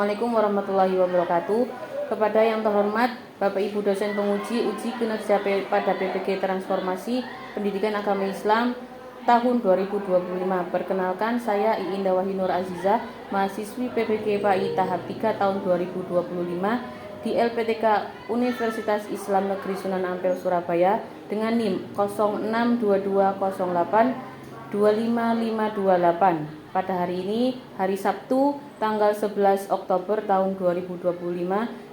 Assalamualaikum warahmatullahi wabarakatuh. Kepada yang terhormat Bapak Ibu dosen penguji uji kinerja pada PPG Transformasi Pendidikan Agama Islam tahun 2025. Perkenalkan, saya Iin Dawahi Nur Azizah, mahasiswi PPG PAI tahap 3 tahun 2025 di LPTK Universitas Islam Negeri Sunan Ampel Surabaya dengan NIM 062208 Pada hari ini, hari Sabtu, tanggal 11 Oktober tahun 2025,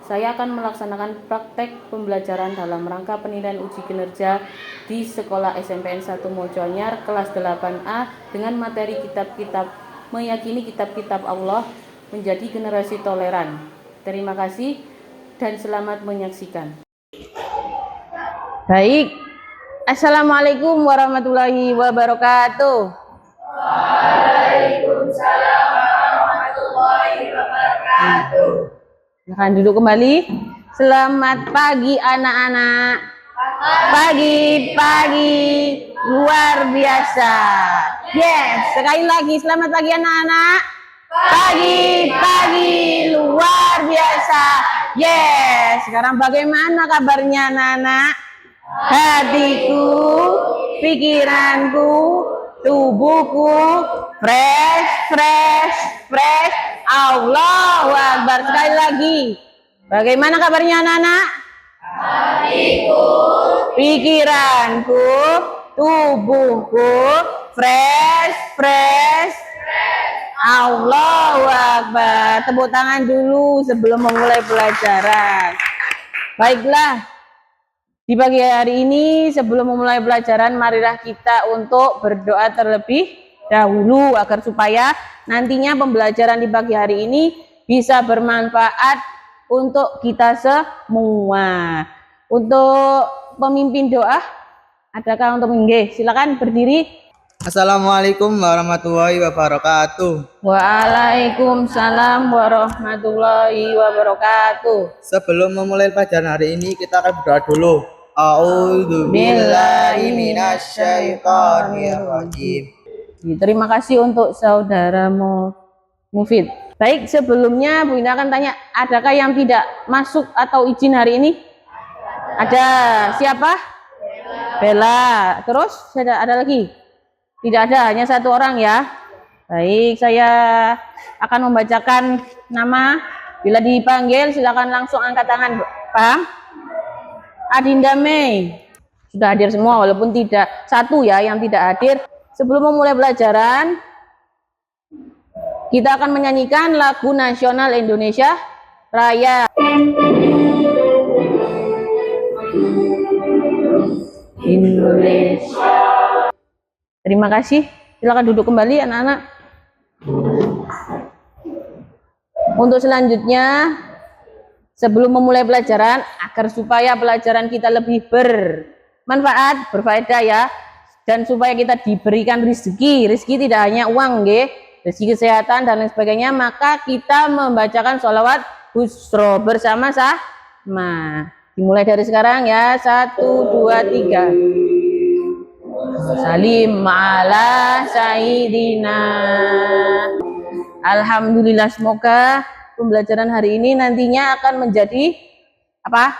saya akan melaksanakan praktek pembelajaran dalam rangka penilaian uji kinerja di Sekolah SMPN 1 Mojonyar kelas 8A dengan materi kitab-kitab meyakini kitab-kitab Allah menjadi generasi toleran. Terima kasih dan selamat menyaksikan. Baik, Assalamualaikum warahmatullahi wabarakatuh. Waalaikumsalam warahmatullahi wabarakatuh. Silahkan duduk kembali. Selamat pagi anak-anak. Pagi luar biasa. Yes, sekali lagi selamat pagi anak-anak. Pagi luar biasa. Yes, sekarang bagaimana kabarnya anak-anak? Hatiku, pikiranku, tubuhku fresh. Allahu Akbar. Sekali lagi, bagaimana kabarnya anak-anak? Hatiku, Pikiranku, tubuhku fresh. Allahu Akbar. Tepuk tangan dulu sebelum memulai pelajaran. Baiklah, di pagi hari ini sebelum memulai pelajaran, marilah kita untuk berdoa terlebih dahulu agar supaya nantinya pembelajaran di pagi hari ini bisa bermanfaat untuk kita semua. Untuk pemimpin doa, adakah untuk menggih? Silakan berdiri. Assalamualaikum warahmatullahi wabarakatuh. Waalaikumsalam warahmatullahi wabarakatuh. Sebelum memulai pelajaran hari ini, kita akan berdoa dulu. A'udzubillahi minasyaitonirrajim. Terima kasih untuk saudara Mufid. Baik, sebelumnya Bu Indah akan tanya, adakah yang tidak masuk atau izin hari ini? Ada. Siapa? Bella. Terus ada lagi? Tidak ada, hanya satu orang ya. Baik, saya akan membacakan nama. Bila dipanggil silakan langsung angkat tangan. Paham? Adinda Mei. Sudah hadir semua walaupun tidak satu ya yang tidak hadir. Sebelum memulai pelajaran, kita akan menyanyikan lagu nasional Indonesia Raya. Indonesia. Terima kasih. Silakan duduk kembali anak-anak. Untuk selanjutnya, sebelum memulai pelajaran, agar supaya pelajaran kita lebih bermanfaat, berfaedah ya, dan supaya kita diberikan rezeki tidak hanya uang, rezeki kesehatan dan lain sebagainya, maka kita membacakan sholawat busro bersama-sama. Dimulai dari sekarang ya, 1, 2, 3. Salim ala Sayyidina. Alhamdulillah, semoga pembelajaran hari ini nantinya akan menjadi apa?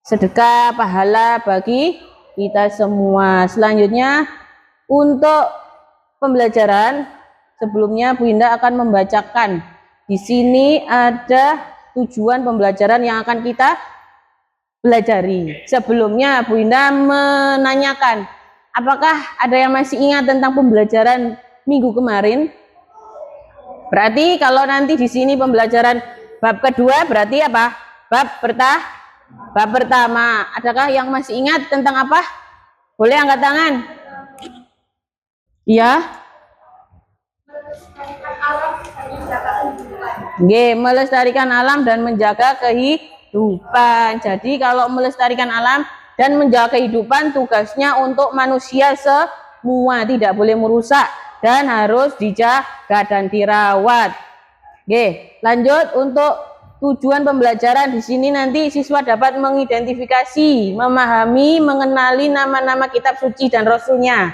Sedekah pahala bagi kita semua. Selanjutnya untuk pembelajaran sebelumnya Bu Indah akan membacakan. Di sini ada tujuan pembelajaran yang akan kita pelajari. Sebelumnya Bu Indah menanyakan, apakah ada yang masih ingat tentang pembelajaran minggu kemarin? Berarti kalau nanti di sini pembelajaran bab kedua berarti apa? Bab pertama. Adakah yang masih ingat tentang apa? Boleh angkat tangan. Iya. Melestarikan alam dan menjaga kehidupan. Jadi kalau melestarikan alam dan menjaga kehidupan, tugasnya untuk manusia semua, tidak boleh merusak dan harus dijaga dan dirawat. Lanjut untuk tujuan pembelajaran di sini nanti siswa dapat mengidentifikasi, memahami, mengenali nama-nama kitab suci dan rasulnya.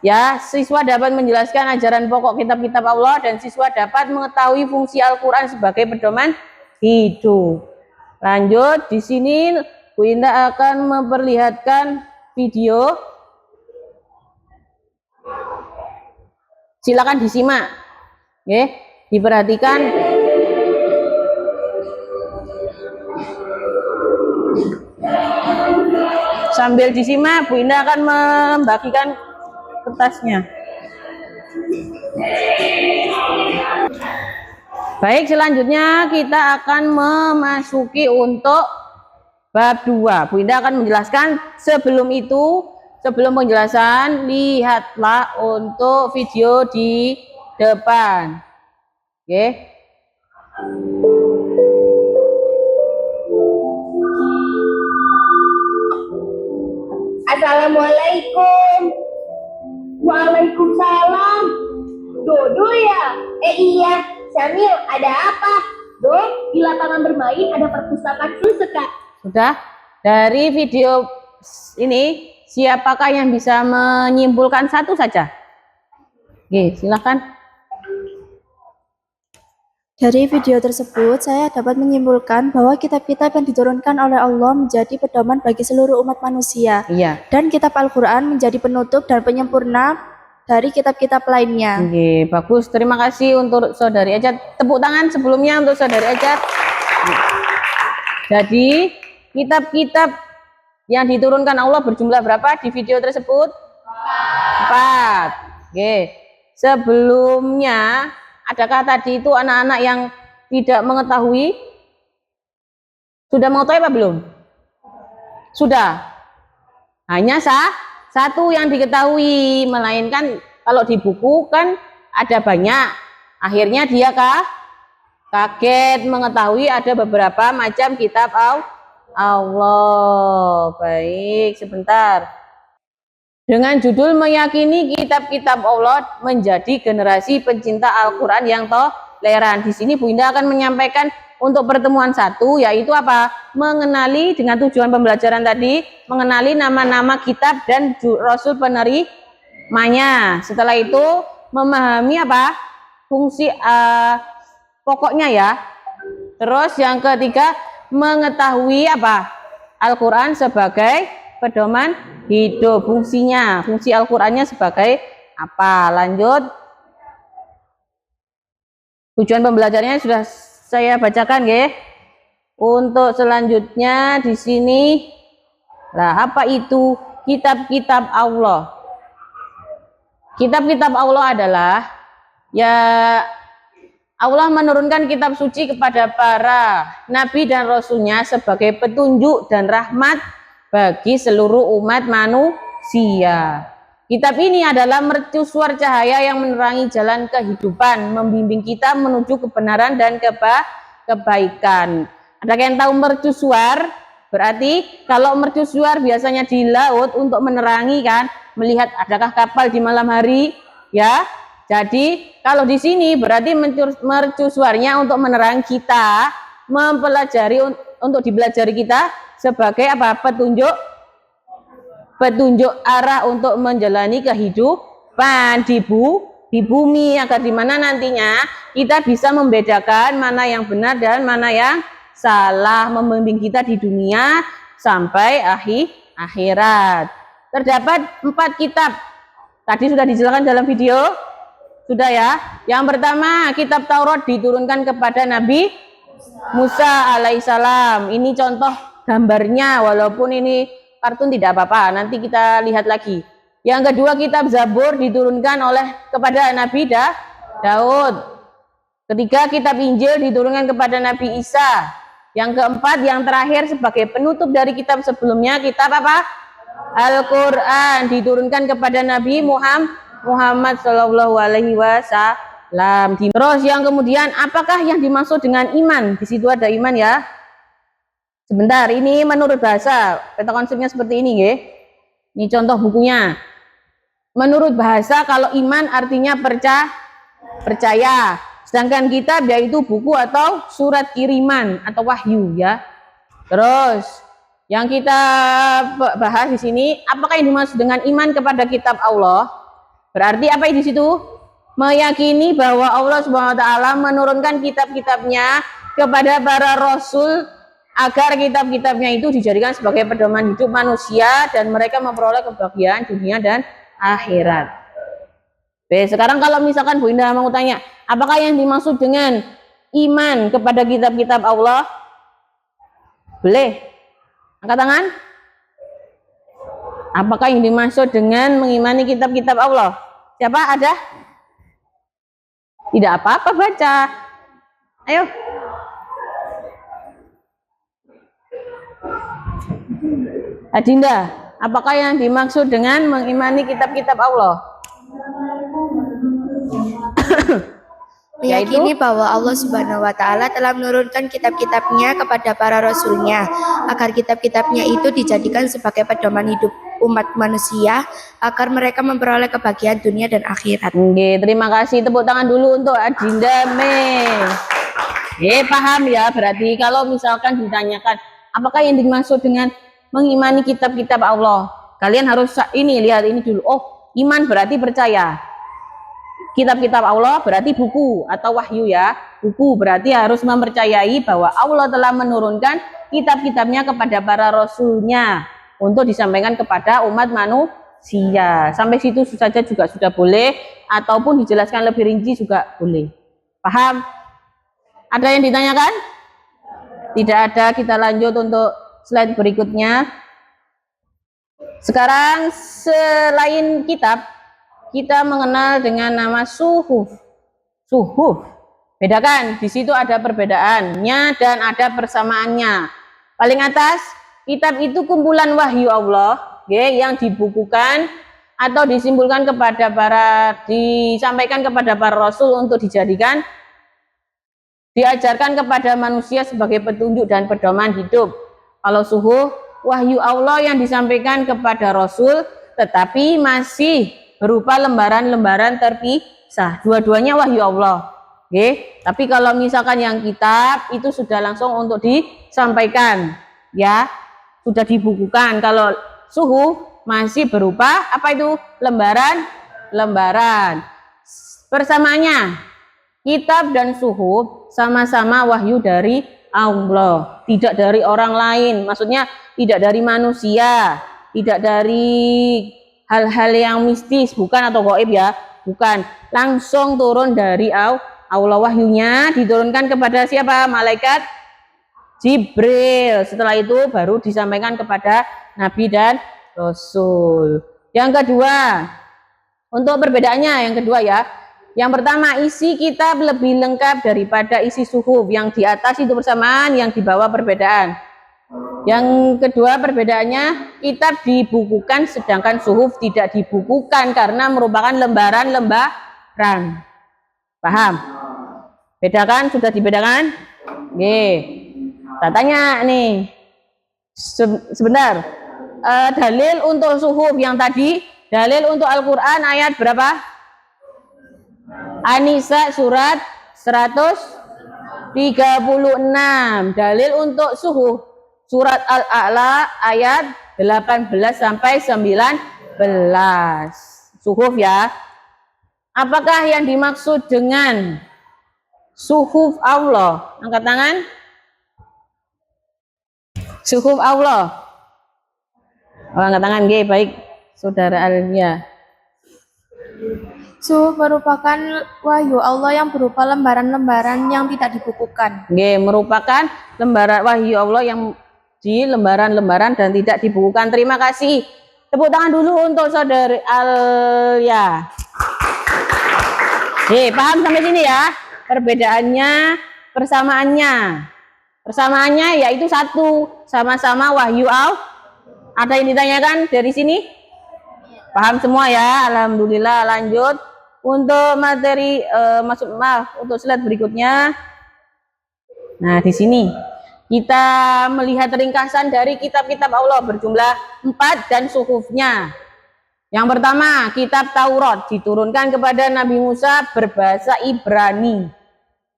Ya, siswa dapat menjelaskan ajaran pokok kitab-kitab Allah dan siswa dapat mengetahui fungsi Al-Qur'an sebagai pedoman hidup. Lanjut, di sini Bu Indah akan memperlihatkan video. Silakan disimak. Oke, diperhatikan. Sambil disimak, Bu Indah akan membagikan kertasnya. Baik, selanjutnya kita akan memasuki untuk bab 2. Bu Indah akan menjelaskan. Sebelum itu, sebelum penjelasan, lihatlah untuk video di depan. Oke. Assalamualaikum. Waalaikumsalam. Dodo ya? Iya. Syamil, ada apa? Do, di lapangan bermain ada perpustakaan sekali. Sudah? Dari video ini, siapakah yang bisa menyimpulkan satu saja? Oke, silakan. Dari video tersebut, saya dapat menyimpulkan bahwa kitab-kitab yang diturunkan oleh Allah menjadi pedoman bagi seluruh umat manusia. Iya. Dan kitab Al-Quran menjadi penutup dan penyempurna dari kitab-kitab lainnya. Oke, bagus. Terima kasih untuk Saudari Ajat. Tepuk tangan sebelumnya untuk Saudari Ajat. Jadi, kitab-kitab yang diturunkan Allah berjumlah berapa di video tersebut? 4. Oke. Sebelumnya, adakah tadi itu anak-anak yang tidak mengetahui? Sudah mengetahui apa belum? Sudah. Hanya satu yang diketahui, melainkan kalau di buku kan ada banyak. Akhirnya dia kaget mengetahui ada beberapa macam kitab Allah. Baik, sebentar. Dengan judul meyakini kitab-kitab Allah menjadi generasi pencinta Al-Quran yang toleran. Di sini Bu Indah akan menyampaikan untuk pertemuan 1, yaitu apa? Mengenali dengan tujuan pembelajaran tadi, mengenali nama-nama kitab dan rasul penerimanya. Setelah itu memahami apa? Fungsi pokoknya ya. Terus yang ketiga, mengetahui apa? Al-Quran sebagai pedoman hidup. Fungsinya, fungsi Al-Qurannya sebagai apa? Lanjut. Tujuan pembelajarannya sudah saya bacakan ya. Untuk selanjutnya di sini, lah apa itu kitab-kitab Allah? Kitab-kitab Allah adalah ya Allah menurunkan kitab suci kepada para nabi dan rasulnya sebagai petunjuk dan rahmat bagi seluruh umat manusia. Kitab ini adalah mercusuar cahaya yang menerangi jalan kehidupan, membimbing kita menuju kebenaran dan kebaikan. Ada yang tahu mercusuar? Berarti kalau mercusuar biasanya di laut untuk menerangi kan, melihat adakah kapal di malam hari, ya. Jadi kalau di sini berarti mercusuarnya untuk menerangi kita, mempelajari untuk dipelajari kita sebagai apa? Petunjuk arah untuk menjalani kehidupan di bumi, agar di mana nantinya kita bisa membedakan mana yang benar dan mana yang salah, membimbing kita di dunia sampai akhirat. Terdapat 4 kitab. Tadi sudah dijelaskan dalam video. Sudah ya. Yang pertama, kitab Taurat diturunkan kepada Nabi Musa alaihissalam. Ini contoh gambarnya, walaupun ini kartun tidak apa-apa, nanti kita lihat lagi. Yang kedua, kitab Zabur diturunkan kepada Nabi Daud. Ketiga, kitab Injil diturunkan kepada Nabi Isa. Yang keempat, yang terakhir sebagai penutup dari kitab sebelumnya, kitab apa? Al-Quran diturunkan kepada Nabi Muhammad Shallallahu Alaihi Wasallam. Terus yang kemudian, apakah yang dimaksud dengan iman? Di situ ada iman ya. Sebentar, ini menurut bahasa, peta konsepnya seperti ini ya. Ini contoh bukunya. Menurut bahasa, kalau iman artinya percaya. Sedangkan kitab yaitu buku atau surat kiriman atau wahyu ya. Terus yang kita bahas di sini, apakah yang dimaksud dengan iman kepada kitab Allah? Berarti apa di situ? Meyakini bahwa Allah Subhanahu wa taala menurunkan kitab-kitabnya kepada para rasul agar kitab-kitabnya itu dijadikan sebagai pedoman hidup manusia dan mereka memperoleh kebahagiaan dunia dan akhirat. Oke, sekarang kalau misalkan Bu Indah mau tanya, apakah yang dimaksud dengan iman kepada kitab-kitab Allah? Boleh? Angkat tangan. Apakah yang dimaksud dengan mengimani kitab-kitab Allah? Siapa ada? Tidak apa-apa, baca. Ayo. Adinda, apakah yang dimaksud dengan mengimani kitab-kitab Allah? Meyakini bahwa Allah Subhanahu wa taala telah menurunkan kitab-kitabnya kepada para rasulnya agar kitab-kitabnya itu dijadikan sebagai pedoman hidup umat manusia agar mereka memperoleh kebahagiaan dunia dan akhirat. Oke, terima kasih. Tepuk tangan dulu untuk Adinda Mei. Paham ya, berarti kalau misalkan ditanyakan apakah yang dimaksud dengan mengimani kitab-kitab Allah, kalian harus ini lihat ini dulu. Oh, iman berarti percaya. Kitab-kitab Allah berarti buku atau wahyu ya. Buku berarti harus mempercayai bahwa Allah telah menurunkan kitab-kitabnya kepada para rasulnya untuk disampaikan kepada umat manusia. Sampai situ saja juga sudah boleh, ataupun dijelaskan lebih rinci juga boleh. Paham? Ada yang ditanyakan? Tidak ada, kita lanjut untuk slide berikutnya. Sekarang selain kitab, kita mengenal dengan nama suhuf. Suhuf. Bedakan, di situ ada perbedaannya dan ada persamaannya. Paling atas, kitab itu kumpulan wahyu Allah, yang dibukukan atau disampaikan kepada para rasul untuk diajarkan kepada manusia sebagai petunjuk dan pedoman hidup. Kalau suhuf, wahyu Allah yang disampaikan kepada rasul, tetapi masih berupa lembaran-lembaran terpisah. Dua-duanya wahyu Allah. Tapi kalau misalkan yang kitab itu sudah langsung untuk disampaikan, ya, sudah dibukukan. Kalau suhuf masih berupa apa itu? Lembaran-lembaran. Persamaannya, kitab dan suhuf sama-sama wahyu dari Allah, tidak dari orang lain. Maksudnya tidak dari manusia, tidak dari hal-hal yang mistis, bukan, atau gaib ya, bukan, langsung turun dari Allah. Wahyunya diturunkan kepada siapa? Malaikat Jibril. Setelah itu baru disampaikan kepada Nabi dan Rasul. Yang kedua, untuk perbedaannya yang kedua ya, yang pertama, isi kitab lebih lengkap daripada isi suhuf. Yang di atas itu persamaan, yang di bawah perbedaan. Yang kedua perbedaannya, kitab dibukukan sedangkan suhuf tidak dibukukan karena merupakan lembaran-lembaran. Paham? Bedakan? Sudah dibedakan? Saya tanya nih, sebentar. Dalil untuk suhuf yang tadi, dalil untuk Al-Quran ayat berapa? An-Nisa surat 136. Dalil untuk suhuf surat Al-A'la ayat 18 sampai 19. Suhuf ya. Apakah yang dimaksud dengan suhuf Allah? Angkat tangan. Suhuf Allah. Oh, angkat tangan, baik. Saudara Alia. Suhuf merupakan wahyu Allah yang berupa lembaran-lembaran yang tidak dibukukan. Merupakan lembaran wahyu Allah yang di lembaran-lembaran dan tidak dibukukan. Terima kasih. Tepuk tangan dulu untuk saudari Alia. Paham sampai sini ya? Perbedaannya, persamaannya. Persamaannya yaitu satu, sama-sama wahyu Allah. Ada yang ditanyakan dari sini? Paham semua ya? Alhamdulillah. Lanjut untuk materi untuk slide berikutnya. Nah, di sini kita melihat ringkasan dari kitab-kitab Allah berjumlah 4 dan suhufnya. Yang pertama, kitab Taurat diturunkan kepada Nabi Musa berbahasa Ibrani.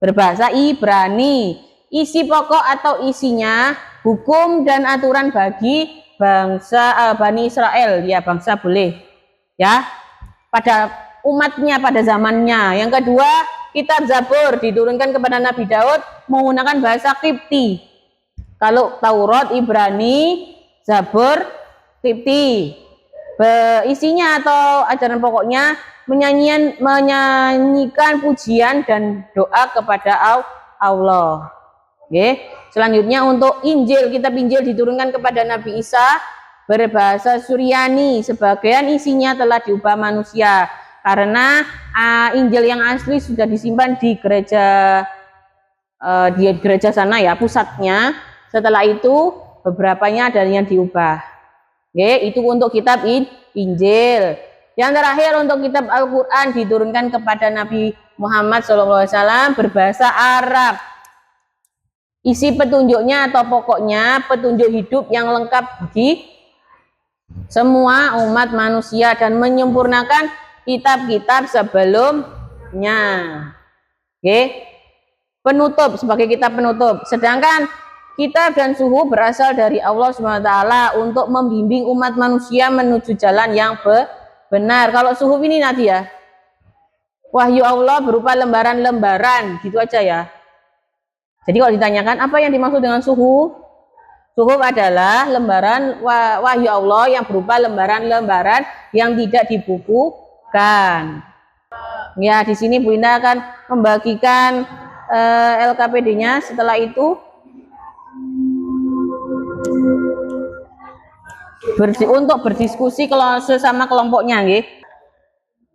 Berbahasa Ibrani. Isi pokok atau isinya hukum dan aturan bagi bangsa Bani Israel, ya, bangsa boleh. Ya. umatnya pada zamannya. Yang kedua, kitab Zabur diturunkan kepada Nabi Daud menggunakan bahasa Kipti. Kalau Taurat Ibrani, Zabur Kipti. Isinya atau ajaran pokoknya menyanyikan pujian dan doa kepada Allah. Oke. Selanjutnya untuk Injil, kitab Injil diturunkan kepada Nabi Isa berbahasa Suryani. Sebagian isinya telah diubah manusia karena Injil yang asli sudah disimpan di gereja sana ya, pusatnya. Setelah itu beberapanya ada yang diubah. Oke, itu untuk kitab Injil. Yang terakhir untuk kitab Al-Quran diturunkan kepada Nabi Muhammad SAW berbahasa Arab. Isi petunjuknya atau pokoknya petunjuk hidup yang lengkap bagi semua umat manusia dan menyempurnakan kitab-kitab sebelumnya. Oke, penutup, sebagai kitab penutup. Sedangkan kitab dan suhu berasal dari Allah SWT untuk membimbing umat manusia menuju jalan yang benar. Kalau suhu ini nanti ya, wahyu Allah berupa lembaran-lembaran, gitu aja ya. Jadi kalau ditanyakan apa yang dimaksud dengan suhu, suhu adalah lembaran wahyu Allah yang berupa lembaran-lembaran yang tidak dibukukan. Ya, di sini Bu Indah akan membagikan LKPD-nya. Setelah itu untuk berdiskusi kalau sesama kelompoknya, nggih.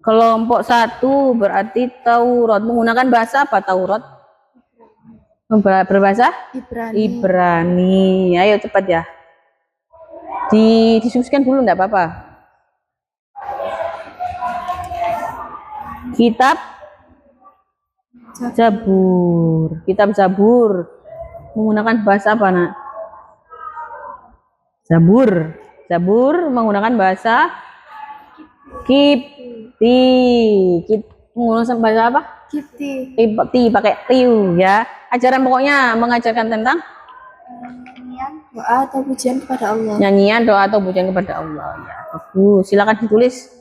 Kelompok 1 berarti Taurat, menggunakan bahasa apa Taurat? Berbahasa Ibrani. Ayo cepat ya. Didiskusikan dulu enggak apa-apa. Kitab Zabur. Kitab Zabur menggunakan bahasa apa, Nak? Zabur. Zabur menggunakan bahasa Kipti. Menggunakan bahasa apa? Kipti pakai tiu ya. Ajaran pokoknya mengajarkan tentang Nyanyian, doa atau pujian kepada Allah. Nyanyian, doa atau pujian kepada Allah. Ya, bagus. Silakan ditulis.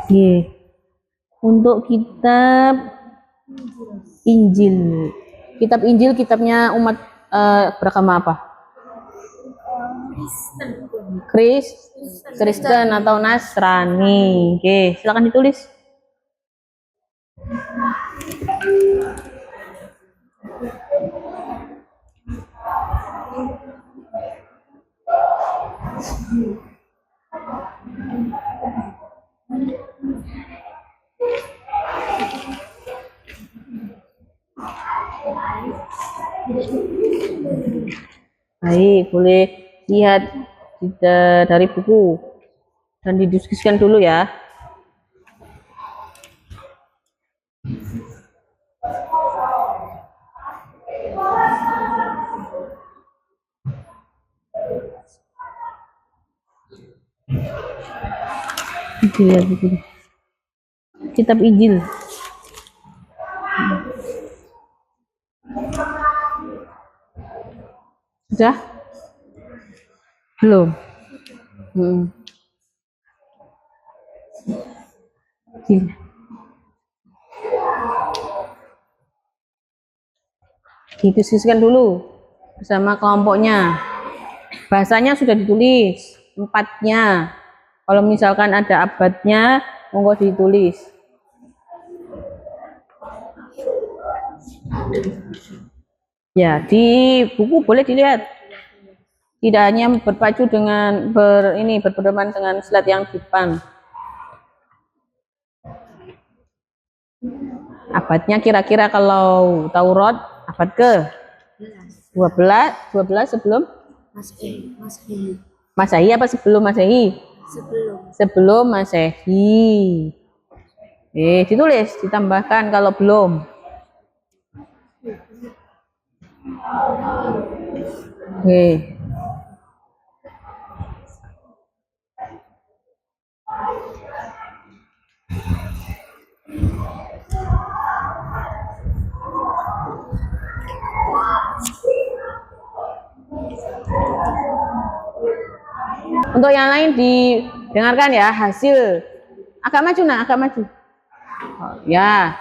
Oke. Untuk kitab Injil. Kitab Injil kitabnya umat beragama apa? Kristen atau Nasrani. Oke, silakan ditulis. Baik, boleh lihat dari buku dan didiskusikan dulu ya. Dilihat buku. Kitab Injil. Sudah? Belum? Didiskusikan dulu bersama kelompoknya. Bahasanya sudah ditulis, empatnya. Kalau misalkan ada abadnya, monggo ditulis. Ya, di buku boleh dilihat. Tidak hanya berpacu dengan berpedoman dengan slide yang di depan. Abadnya kira-kira kalau Taurat abad ke 12 sebelum Masehi apa sebelum Masehi? Sebelum Masehi. Ditulis, ditambahkan kalau belum. Oke. Untuk yang lain dengarkan ya hasil. Agak maju nak, agak maju. Oh, ya.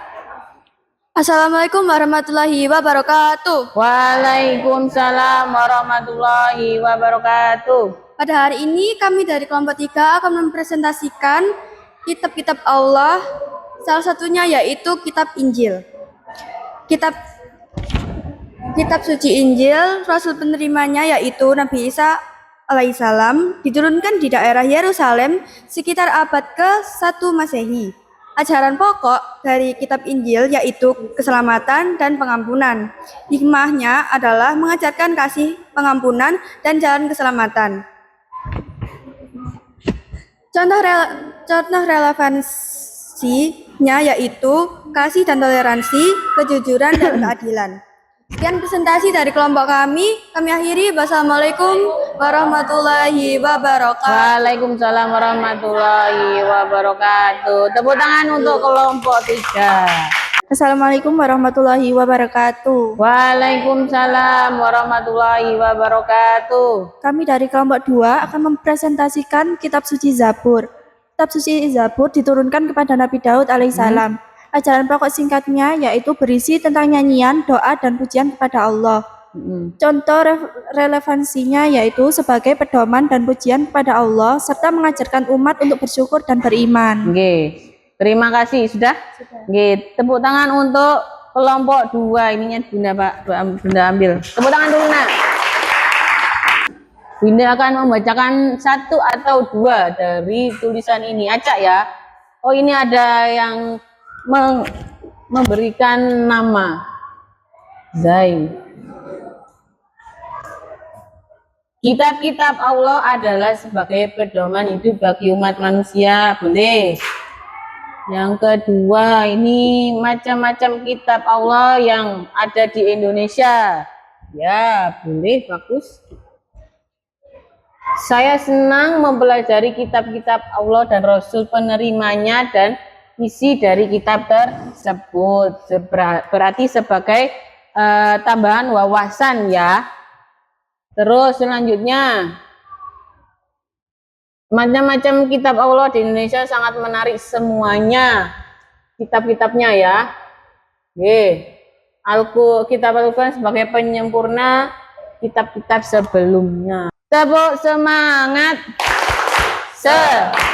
Assalamualaikum warahmatullahi wabarakatuh. Waalaikumsalam warahmatullahi wabarakatuh. Pada hari ini kami dari kelompok 3 akan mempresentasikan kitab-kitab Allah. Salah satunya yaitu kitab Injil. Kitab suci Injil, Rasul penerimanya yaitu Nabi Isa alaihissalam, diturunkan di daerah Yerusalem sekitar abad ke-1 Masehi. Ajaran pokok dari kitab Injil yaitu keselamatan dan pengampunan. Hikmahnya adalah mengajarkan kasih, pengampunan, dan jalan keselamatan. Contoh relevansinya yaitu kasih dan toleransi, kejujuran, dan keadilan. Sekian presentasi dari kelompok kami akhiri. Wassalamualaikum warahmatullahi wabarakatuh. Waalaikumsalam warahmatullahi wabarakatuh. Tepuk tangan untuk kelompok 3. Assalamualaikum warahmatullahi wabarakatuh. Waalaikumsalam warahmatullahi wabarakatuh. Kami dari kelompok 2 akan mempresentasikan kitab suci Zabur. Kitab suci Zabur diturunkan kepada Nabi Daud alaihissalam. Ajaran pokok singkatnya yaitu berisi tentang nyanyian, doa, dan pujian kepada Allah. Contoh relevansinya yaitu sebagai pedoman dan pujian kepada Allah serta mengajarkan umat untuk bersyukur dan beriman. Oke, terima kasih sudah. Oke, tepuk tangan untuk kelompok 2. Ininya Bunda Pak, Bunda ambil. Tepuk tangan dulu nak. Bunda akan membacakan 1 atau 2 dari tulisan ini. Acak ya. Oh ini ada yang memberikan nama Zai. Kitab-kitab Allah adalah sebagai pedoman hidup bagi umat manusia. Boleh. Yang kedua, ini macam-macam kitab Allah yang ada di Indonesia. Ya, boleh, bagus. Saya senang mempelajari kitab-kitab Allah dan Rasul penerimanya dan isi dari kitab tersebut. Berarti sebagai tambahan wawasan ya. Terus selanjutnya, macam-macam kitab Allah di Indonesia sangat menarik semuanya kitab-kitabnya ya. Kitab Al-Quran sebagai penyempurna kitab-kitab sebelumnya. Tepuk semangat. Semangat.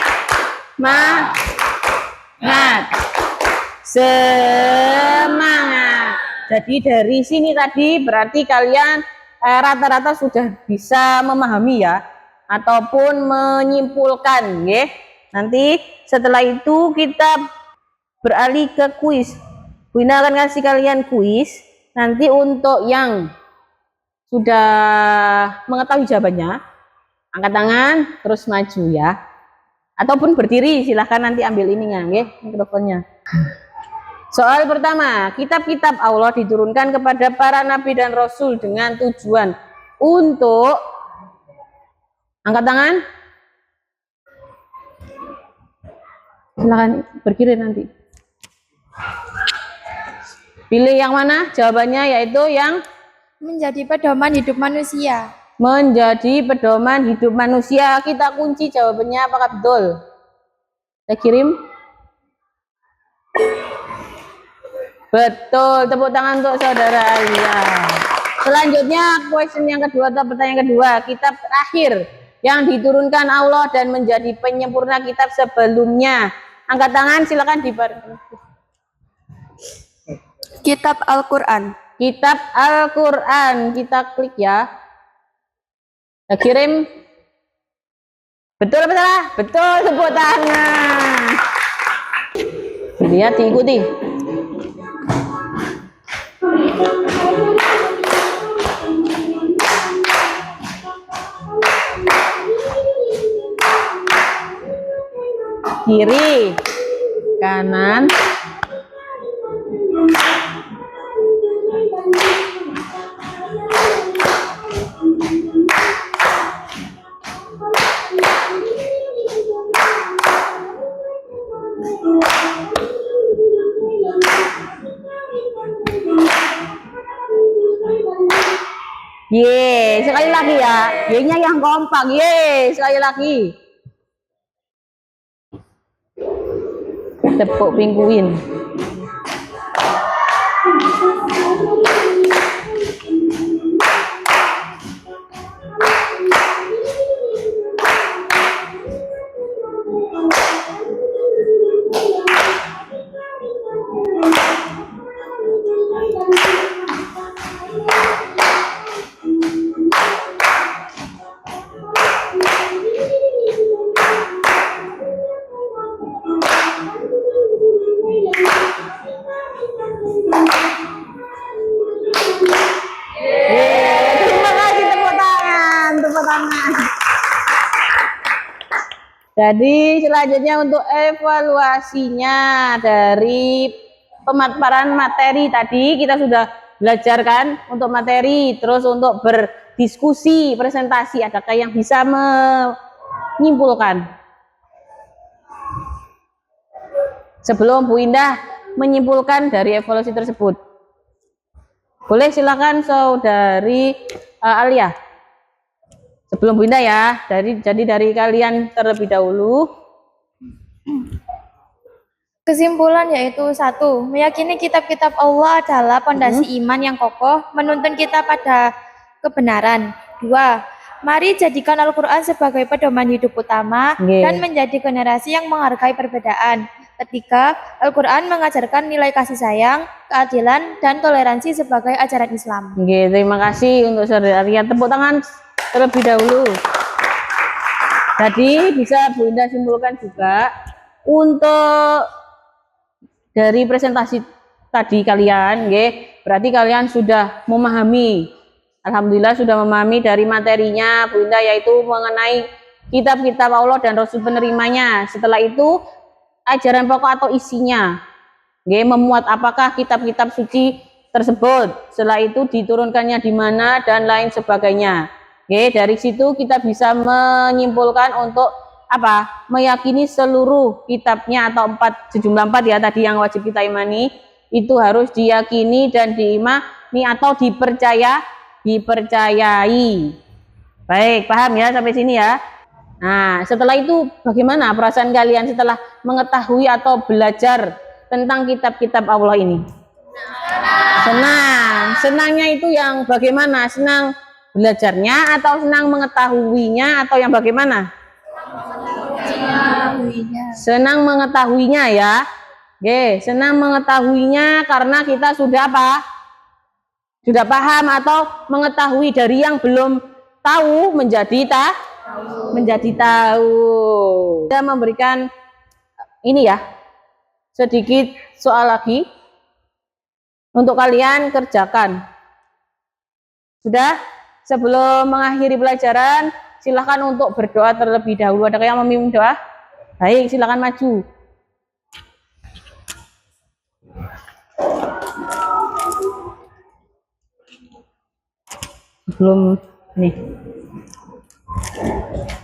Jadi dari sini tadi berarti kalian rata-rata sudah bisa memahami ya, ataupun menyimpulkan ya. Nanti setelah itu kita beralih ke kuis. Bunda akan kasih kalian kuis. Nanti untuk yang sudah mengetahui jawabannya, angkat tangan terus maju ya. Ataupun berdiri, silahkan nanti ambil ininya ya, mikrofonnya. Soal pertama, kitab-kitab Allah diturunkan kepada para nabi dan rasul dengan tujuan untuk, angkat tangan, silahkan berdiri nanti. Pilih yang mana? Jawabannya yaitu yang Menjadi pedoman hidup manusia. menjadi pedoman hidup manusia. Kita kunci jawabannya apakah betul? Saya kirim. Betul, tepuk tangan untuk saudara Alia. Selanjutnya, question yang kedua atau pertanyaan kedua, kitab terakhir yang diturunkan Allah dan menjadi penyempurna kitab sebelumnya. Angkat tangan, silakan dibarengi. Kitab Al-Quran. Kitab Al-Quran, kita klik ya. Saya kirim. Betul apa salah? Betul, tepuk tangan. Lihat, diikuti. Kiri, kanan, sekali lagi ya. Y-nya yang kompak. Sekali lagi. tepuk pingguin. Terima kasih, tepuk tangan, tepuk tangan. Jadi selanjutnya untuk evaluasinya dari pemaparan materi tadi kita sudah belajarkan untuk materi, terus untuk berdiskusi, presentasi, adakah yang bisa menyimpulkan? Sebelum Bu Indah menyimpulkan dari evaluasi tersebut. Boleh silakan saudari Alia. Sebelum Bu Indah ya, jadi dari kalian terlebih dahulu. Kesimpulan yaitu 1. Meyakini kitab-kitab Allah adalah pondasi iman yang kokoh, menuntun kita pada kebenaran. 2. Mari jadikan Al-Quran sebagai pedoman hidup utama dan menjadi generasi yang menghargai perbedaan. 3. Al-Quran mengajarkan nilai kasih sayang, keadilan, dan toleransi sebagai ajaran Islam. Terima kasih untuk saudara Alia. Tepuk tangan terlebih dahulu. Jadi bisa Bu Indah simpulkan juga untuk dari presentasi tadi kalian, berarti kalian sudah memahami, alhamdulillah sudah memahami dari materinya Bu Indah, yaitu mengenai kitab-kitab Allah dan Rasul penerimanya. Setelah itu ajaran pokok atau isinya, memuat apakah kitab-kitab suci tersebut, setelah itu diturunkannya di mana dan lain sebagainya. Dari situ kita bisa menyimpulkan untuk apa? Meyakini seluruh kitabnya atau sejumlah 4 ya tadi yang wajib kita imani itu harus diyakini dan diimani atau dipercayai. Baik, paham ya sampai sini ya. Nah, setelah itu bagaimana perasaan kalian setelah mengetahui atau belajar tentang kitab-kitab Allah ini? Senang. Senangnya itu yang bagaimana? Senang belajarnya atau senang mengetahuinya atau yang bagaimana? Senang mengetahuinya ya. Senang mengetahuinya karena kita sudah apa? Sudah paham atau mengetahui dari yang belum tahu menjadi tahu. Kita memberikan ini ya. Sedikit soal lagi untuk kalian kerjakan. Sudah? Sebelum mengakhiri pelajaran, silakan untuk berdoa terlebih dahulu. Ada yang memimpin doa? Baik, silakan maju. Belum nih.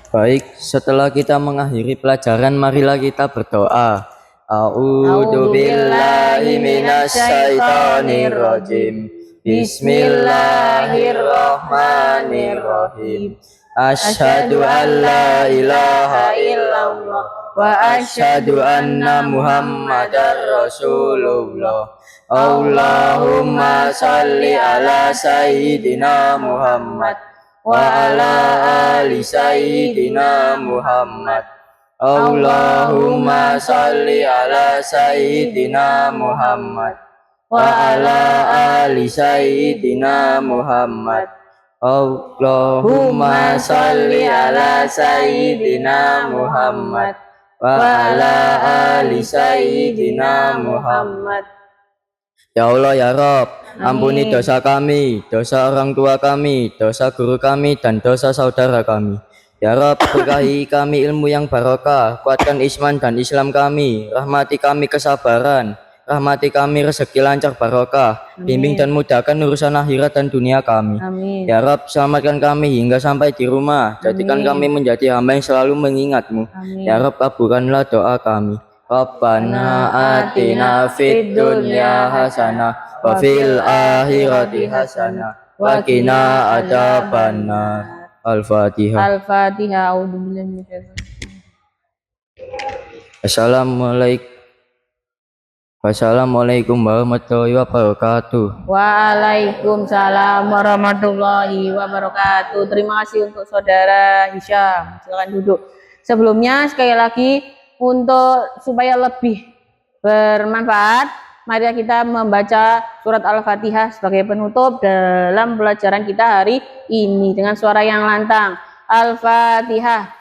Baik, setelah kita mengakhiri pelajaran, marilah kita berdoa. A'udzu billahi minasyaitonir rajim. Bismillahirrahmanirrahim. Asyhadu an la ilaha illallah wa asyhadu anna Muhammadar Rasulullah. Allahumma shalli ala sayyidina Muhammad wa ala ali sayyidina Muhammad. Allahumma shalli ala sayyidina Muhammad wa ala ali sayyidina Muhammad. Allahumma shalli ala sayyidina Muhammad wa ala ali sayyidina Muhammad. Ya Allah ya Rabb, ampuni dosa kami, dosa orang tua kami, dosa guru kami, dan dosa saudara kami. Ya Rabb, berkahi kami ilmu yang barokah, kuatkan iman dan Islam kami, rahmati kami kesabaran, rahmati kami rezeki lancar barokah, bimbing dan mudahkan urusan akhirat dan dunia kami. Amin. Ya Rabb, selamatkan kami hingga sampai di rumah, jadikan kami menjadi hamba yang selalu mengingat-Mu. Amin. Ya Rabb, kabulkanlah doa kami. Rabbana atina fid dunya hasanah wa fil akhirati hasanah wa qina adzabannar. Al-Fatihah. Al-Fatihah. A'udzubillahi minasyaitonir rajim. Assalamualaikum. Wassalamualaikum warahmatullahi wabarakatuh. Waalaikumsalam warahmatullahi wabarakatuh. Terima kasih untuk saudara Hisham. Silakan duduk. Sebelumnya sekali lagi untuk supaya lebih bermanfaat, mari kita membaca surat Al-Fatihah sebagai penutup dalam pelajaran kita hari ini dengan suara yang lantang. Al-Fatihah.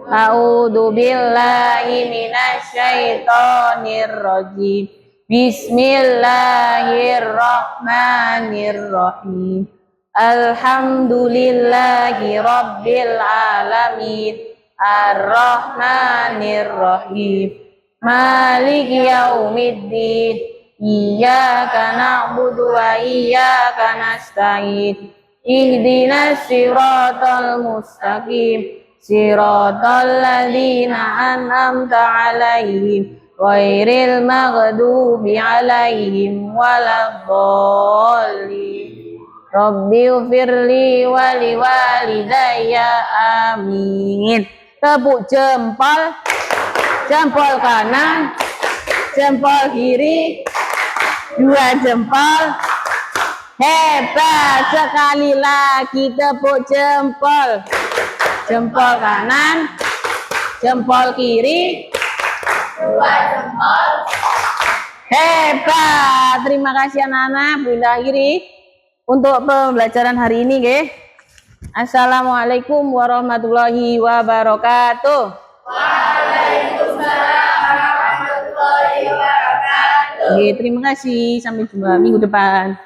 A'udzu billahi minasyaitonir rajim. Bismillahirrahmanirrahim. Alhamdulillahi rabbil alamin. Ar-Rahmanir-Rahim. Maliki yaumiddin. Iyyaka na'budu wa iyyaka nasta'in. Ihdinas siratal mustaqim. Siratal ladzina an'amta 'alaihim ghairil maghdubi 'alaihim waladdallin. Rabbi ighfirli wa liwalidayya amin. Tepuk jempol, jempol kanan, jempol kiri, dua jempol. Hebat, sekali lagi tepuk jempol. Jempol kanan, jempol kiri, dua jempol. Hebat, terima kasih anak-anak. Bunda akhiri untuk pembelajaran hari ini, nggih. Assalamualaikum warahmatullahi wabarakatuh. Waalaikumsalam warahmatullahi wabarakatuh. Terima kasih, sampai jumpa minggu depan.